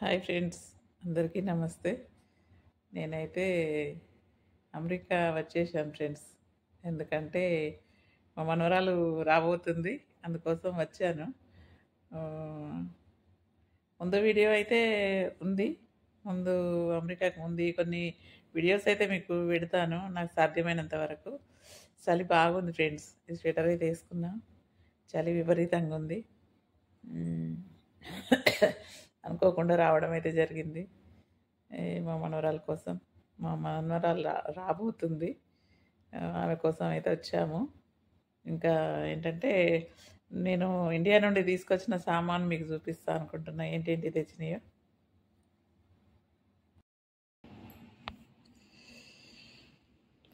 Hi friends, అందరికీ నమస్తే. నేనైతే అమెరికా వచ్చేసాను ఫ్రెండ్స్. ఎందుకంటే మా మనవరాలు రాబోతుంది, అందుకోసం వచ్చాను. ఆ, ముందు వీడియో అయితే ఉంది. ముందు అమెరికాకు ముందు కొన్ని వీడియోస్ అయితే మీకు పెడతాను నాకు సాధ్యమైనంత వరకు. చలి బాగుంది ఫ్రెండ్స్. ఈ స్వెటర్ అయితే వేసుకున్నా. చలి విపరీతంగా ఉంది. మ్మ్. అనుకోకుండా రావడం అయితే జరిగింది. మా మనవరాల కోసం. మా మనవరాలు రాబోతుంది. ఆమె కోసం అయితే వచ్చాము. ఇంకా ఏంటంటే నేను ఇండియా నుండి తీసుకొచ్చిన సామాను మీకు చూపిస్తా అనుకుంటున్నా, ఏంటేంటి తెచ్చినాయో.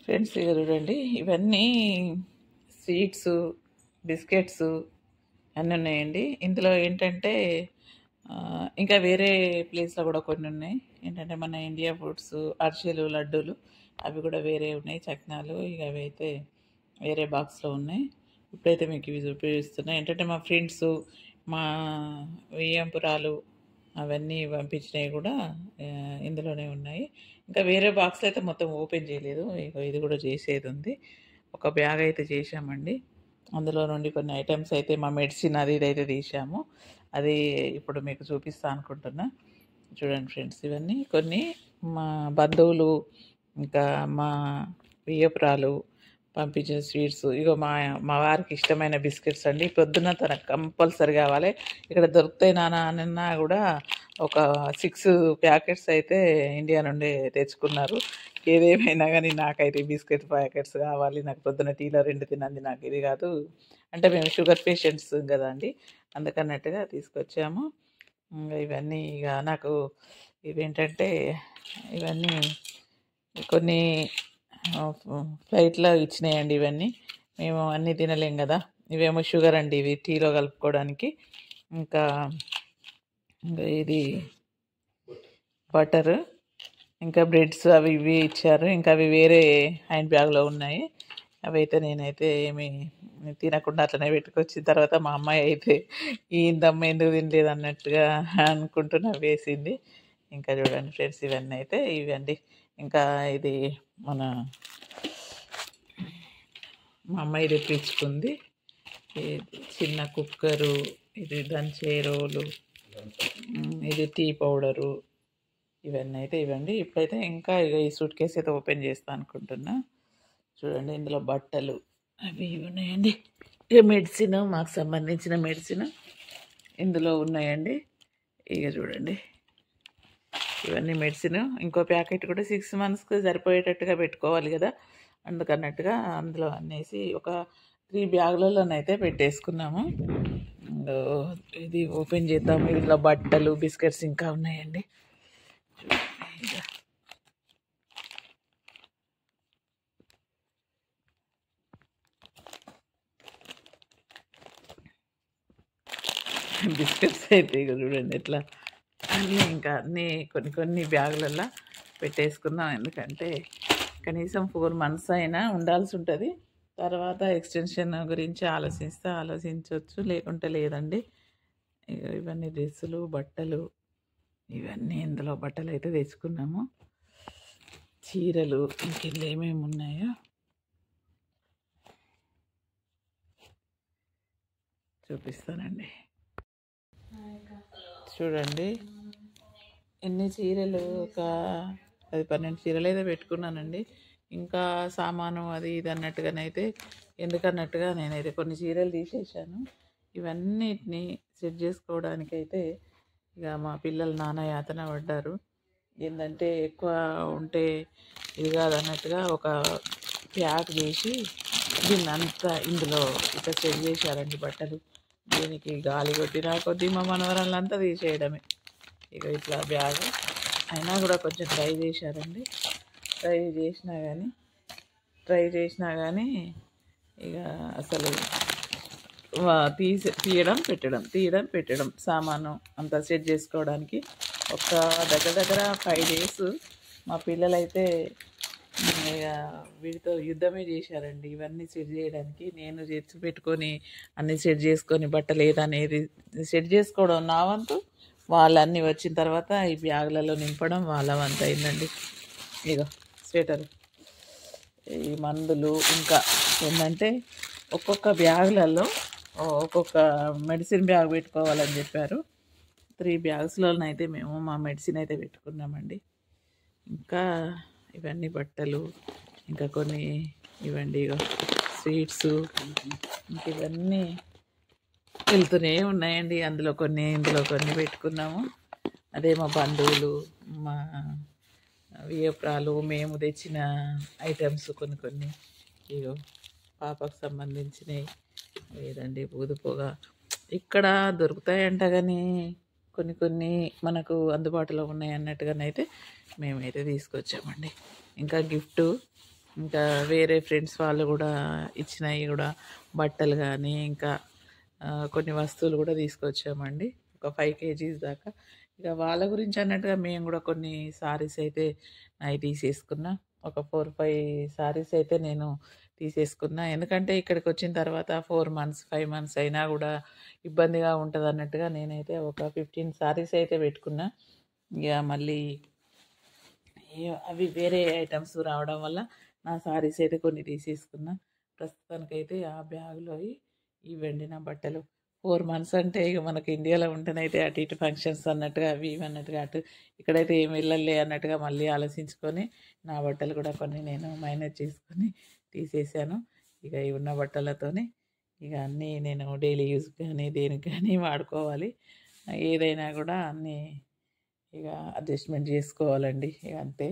ఫ్రెండ్స్, ఇక చూడండి, ఇవన్నీ స్వీట్స్, బిస్కెట్స్ అన్నీ ఉన్నాయండి. ఇందులో ఏంటంటే ఇంకా వేరే ప్లేస్లో కూడా కొన్ని ఉన్నాయి. ఏంటంటే మన ఇండియా ఫుడ్స్, అరిసెలు, లడ్డూలు అవి కూడా వేరే ఉన్నాయి. చక్నాలు ఇక అవి అయితే వేరే బాక్స్లో ఉన్నాయి. ఇప్పుడైతే మీకు ఇవి చూపిస్తున్నాయి. ఏంటంటే మా ఫ్రెండ్స్, మా వియ్యంపురాలు అవన్నీ పంపించినవి కూడా ఇందులోనే ఉన్నాయి. ఇంకా వేరే బాక్స్లో అయితే మొత్తం ఓపెన్ చేయలేదు. ఇక ఇది కూడా చేసేది ఉంది. ఒక బ్యాగ్ అయితే చేసామండి. అందులో నుండి కొన్ని ఐటమ్స్ అయితే మా మెడిసిన్ అది ఇదైతే తీసాము. అది ఇప్పుడు మీకు చూపిస్తా అనుకుంటున్నా. చూడండి ఫ్రెండ్స్, ఇవన్నీ కొన్ని మా బంధువులు ఇంకా మా వియ్యపురాలు పంపించిన స్వీట్స్. ఇగో మా మా వారికి ఇష్టమైన బిస్కెట్స్ అండి. పొద్దున్న తనకు కంపల్సరీ కావాలి. ఇక్కడ దొరుకుతాయి నాన్న అన్నా కూడా ఒక 6 ప్యాకెట్స్ అయితే ఇండియా నుండి తెచ్చుకున్నారు. ఏదేమైనా కానీ నాకైతే బిస్కెట్ ప్యాకెట్స్ కావాలి. నాకు పొద్దున టీలో 2 తినంది నాకు ఇది కాదు. అంటే మేము షుగర్ పేషెంట్స్ కదా అండి, అందుకన్నట్టుగా తీసుకొచ్చాము. ఇవన్నీ ఇక నాకు ఇవేంటంటే ఇవన్నీ కొన్ని ఫ్లైట్లో ఇచ్చినాయండి. ఇవన్నీ మేము అన్నీ తినలేం కదా. ఇవేమో షుగర్ అండి, ఇవి టీలో కలుపుకోవడానికి. ఇంకా ఇంకా ఇది బటర్, ఇంకా బ్రెడ్స్ అవి ఇవి ఇచ్చారు. ఇంకా అవి వేరే హ్యాండ్ బ్యాగ్లో ఉన్నాయి. అవి అయితే నేనైతే ఏమి తినకుండా అట్లనే పెట్టుకొచ్చిన తర్వాత మా అమ్మాయి అయితే ఇందమ్మ ఎందుకు తినలేదు అన్నట్టుగా అనుకుంటున్నా వేసింది. ఇంకా చూడండి ఫ్రెండ్స్, ఇవన్నీ అయితే ఇవండి. ఇంకా ఇది మన మా అమ్మాయి తెప్పించుకుంది. చిన్న కుక్కరు, ఇది దంచే రోలు, ఇది టీ పౌడరు, ఇవన్నీ అయితే ఇవ్వండి. ఇప్పుడైతే ఇంకా ఇక ఈ సూట్ కేసు అయితే ఓపెన్ చేస్తాను అనుకుంటున్నా. చూడండి, ఇందులో బట్టలు అవి ఇవి ఉన్నాయండి. ఇక మెడిసిన్, మాకు సంబంధించిన మెడిసిన్ ఇందులో ఉన్నాయండి. ఇక చూడండి, ఇవన్నీ మెడిసిన్. ఇంకో ప్యాకెట్ కూడా 6 monthsకి సరిపోయేటట్టుగా పెట్టుకోవాలి కదా, అందుకన్నట్టుగా అందులో అన్నేసి ఒక 3 బ్యాగులలోనైతే పెట్టేసుకున్నాము. ఇది ఓపెన్ చేద్దాము. ఇందులో బట్టలు, బిస్కెట్స్ ఇంకా ఉన్నాయండి. బిస్కెట్స్ అయితే ఇక చూడండి ఎట్లా అన్నీ ఇంకా అన్నీ కొన్ని కొన్ని బ్యాగులలో పెట్టేసుకుందాం. ఎందుకంటే కనీసం 4 months అయినా ఉండాల్సి ఉంటుంది. తర్వాత ఎక్స్టెన్షన్ గురించి ఆలోచించవచ్చు, లేకుంటే లేదండి. ఇక ఇవన్నీ డ్రెస్సులు, బట్టలు, ఇవన్నీ ఇందులో బట్టలు అయితే తెచ్చుకున్నాము. చీరలు ఇంకెళ్ళు ఏమేమి ఉన్నాయో చూపిస్తానండి. చూడండి, ఎన్ని చీరలు, ఒక 10-12 చీరలు అయితే పెట్టుకున్నానండి. ఇంకా సామాను అది ఇది అన్నట్టుగానైతే ఎందుకన్నట్టుగా నేనైతే కొన్ని చీరలు తీసేసాను. ఇవన్నిటిని సెట్ చేసుకోవడానికైతే ఇక మా పిల్లలు నానా యాతన పడ్డారు. ఏంటంటే ఎక్కువ ఉంటే ఇది కాదన్నట్టుగా ఒక ప్యాక్ చేసి దీన్ని అంతా ఇందులో ఇట్లా సెట్ చేశారండి బట్టలు. దీనికి గాలి కొట్టినా కొద్దీ మా మనవరాళ్ళంతా తీసేయడమే. ఇక ఇట్లా బ్యాగ్ అయినా కూడా కొంచెం ట్రై చేశారండి. ట్రై చేసినా కానీ ఇక అసలు తీయడం పెట్టడం సామాను అంతా సెట్ చేసుకోవడానికి ఒక దగ్గర 5 days మా పిల్లలైతే ఇక వీటితో యుద్ధమే చేశారండి. ఇవన్నీ సెట్ చేయడానికి నేను పెట్టుకొని అన్నీ సెట్ చేసుకొని బట్టలు ఏదనేది సెట్ చేసుకోవడం నా వంతు, వాళ్ళన్నీ వచ్చిన తర్వాత ఈ బ్యాగులలో నింపడం వాళ్ళ వంత అయిందండి. ఇగో స్వెటర్, ఈ మందులు, ఇంకా ఏంటంటే ఒక్కొక్క బ్యాగులలో ఒక్కొక్క మెడిసిన్ బ్యాగ్ పెట్టుకోవాలని చెప్పారు. 3 బ్యాగ్స్‌లోనైతే మేము మా మెడిసిన్ అయితే పెట్టుకున్నామండి. ఇంకా ఇవన్నీ బట్టలు, ఇంకా కొన్ని ఇవండి ఇగో స్వీట్సు, ఇంక ఇవన్నీ వెళ్తూనే ఉన్నాయండి. అందులో కొన్ని, ఇందులో కొన్ని పెట్టుకున్నాము. అదే మా బంధువులు, మా వియప్రాలు, మేము తెచ్చిన ఐటమ్స్ కొన్ని కొన్ని ఇగో పాపకు సంబంధించినవి. లేదండి బూదుపోగ ఇక్కడ దొరుకుతాయంట కానీ కొన్ని కొన్ని మనకు అందుబాటులో ఉన్నాయి అన్నట్టుగానైతే మేమైతే తీసుకొచ్చామండి. ఇంకా గిఫ్ట్, ఇంకా వేరే ఫ్రెండ్స్ వాళ్ళు కూడా ఇచ్చినవి కూడా బట్టలు కానీ ఇంకా కొన్ని వస్తువులు కూడా తీసుకొచ్చామండి. ఒక 5 కేజీస్ దాకా. ఇక వాళ్ళ గురించి అన్నట్టుగా మేము కూడా కొన్ని సారీస్ అయితే నాయి తీసేసుకున్నా. ఒక 4, 5 సారీస్ అయితే నేను తీసేసుకున్నా. ఎందుకంటే ఇక్కడికి వచ్చిన తర్వాత 4 మంత్స్, 5 మంత్స్ అయినా కూడా ఇబ్బందిగా ఉంటుంది అన్నట్టుగా నేనైతే ఒక 15 సారీస్ అయితే పెట్టుకున్నా. ఇక మళ్ళీ అవి వేరే ఐటమ్స్ రావడం వల్ల నా సారీస్ అయితే కొన్ని తీసేసుకున్నా. ప్రస్తుతానికైతే ఆ బ్యాగ్లో ఈ వెండిన బట్టలు 4 మంత్స్ అంటే ఇక మనకి ఇండియాలో ఉంటేనైతే అటు ఇటు ఫంక్షన్స్ అన్నట్టుగా అవి ఇవి అన్నట్టుగా అటు ఇక్కడైతే ఏమి వెళ్ళలే అన్నట్టుగా మళ్ళీ ఆలోచించుకొని నా బట్టలు కూడా కొన్ని నేను మైనేజ్ చేసుకొని తీసేసాను. ఇక ఈ ఉన్న బట్టలతోనే ఇక అన్నీ నేను డైలీ యూజ్ కానీ దేనికి కానీ వాడుకోవాలి. ఏదైనా కూడా అన్నీ ఇక అడ్జస్ట్మెంట్ చేసుకోవాలండి. ఇక అంతే.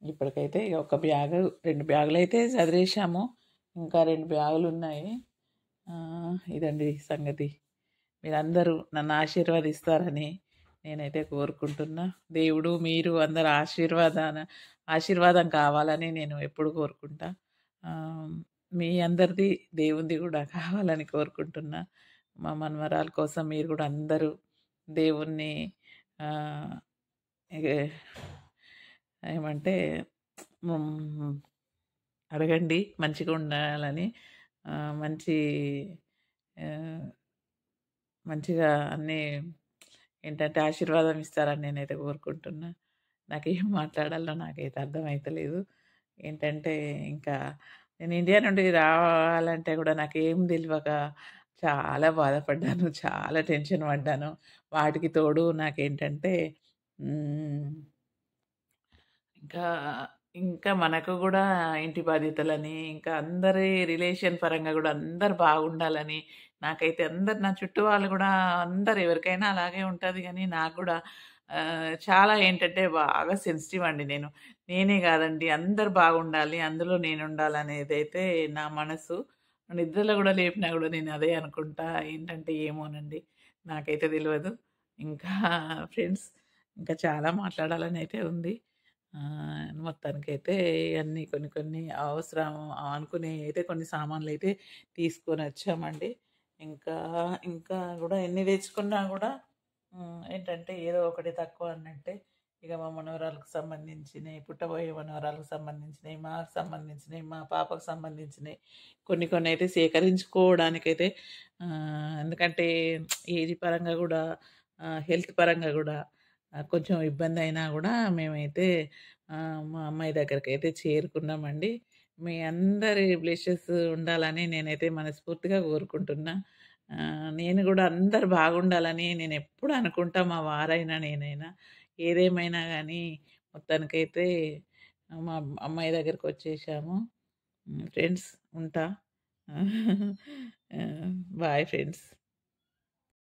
ఇప్పటికైతే ఇక ఒక బ్యాగు 2 బ్యాగులు అయితే చదిరేసాము. ఇంకా 2 బ్యాగులు ఉన్నాయి. ఇదండి సంగతి. మీరందరూ నన్ను ఆశీర్వదిస్తారని నేనైతే కోరుకుంటున్నా. దేవుడు మీరు అందరు ఆశీర్వాదం కావాలని నేను ఎప్పుడు కోరుకుంటా. మీ అందరిది దేవునిది కూడా కావాలని కోరుకుంటున్నా. మా మనవరాల కోసం మీరు కూడా అందరూ దేవుణ్ణి ఇక ఏమంటే అడగండి మంచిగా ఉండాలని. మంచి మంచిగా అన్నీ ఏంటంటే ఆశీర్వాదం ఇస్తారని నేనైతే కోరుకుంటున్నా. నాకేం మాట్లాడాలో నాకైతే అర్థమైతలేదు. ఏంటంటే ఇంకా నేను ఇండియా నుండి రావాలంటే కూడా నాకేం తెలవక చాలా బాధపడ్డాను. చాలా టెన్షన్ పడ్డాను. వాటికి తోడు నాకేంటంటే ఇంకా ఇంకా మనకు గూడా ఇంటి బాధ్యతలని, ఇంకా అందరి రిలేషన్ పరంగా గూడా అందరూ బాగుండాలని, నాకైతే అందరు నా చుట్టూ వాళ్ళు గూడా అందరూ ఎవరికైనా అలాగే ఉంటది గానీ, నాకు గూడా చాలా ఏంటంటే బాగా సెన్సిటివ్ అండి నేను. నేనే గాదండి అందరూ బాగుండాలి, అందులో నేనుండాలనేదైతే నా మనసు. నిద్రలో గూడా లేపినా గూడా నేను అదే అనుకుంటా. ఏంటంటే ఏమోనండి నాకైతే తెలవదు. ఇంకా ఫ్రెండ్స్ ఇంకా చాలా మాట్లాడాలనైతే ఉంది. మొత్తానికైతే అన్నీ కొన్ని కొన్ని అవసరం అనుకునేవి అయితే కొన్ని సామాన్లయితే తీసుకొనొచ్చామండి. ఇంకా ఇంకా గూడా ఎన్ని తెచ్చుకున్నా గూడా ఏంటంటే ఏదో ఒకటి తక్కువ అన్నట్టే. ఇక మా మనవరాలకు సంబంధించినయి, పుట్టబోయే మనవరాలకు సంబంధించినయి, మాకు సంబంధించినయి, మా పాపకు సంబంధించినయి కొన్ని కొన్ని అయితే సేకరించుకోవడానికైతే ఎందుకంటే ఏజ్ పరంగా గూడా హెల్త్ పరంగా గూడా కొంచెం ఇబ్బందయినా గూడా మేమైతే మా అమ్మాయి దగ్గరకైతే చేరుకున్నామండి. మీ అందరి బ్లెస్సెస్ ఉండాలని నేనైతే మనస్ఫూర్తిగా కోరుకుంటున్నా. నేను గూడా అందరూ బాగుండాలని నేనెప్పుడు అనుకుంటా మా వారైనా, నేనైనా. ఏదేమైనా గానీ మొత్తానికైతే మా అమ్మాయి దగ్గరకొచ్చేసాము. ఫ్రెండ్స్ ఉంటా. Bye friends.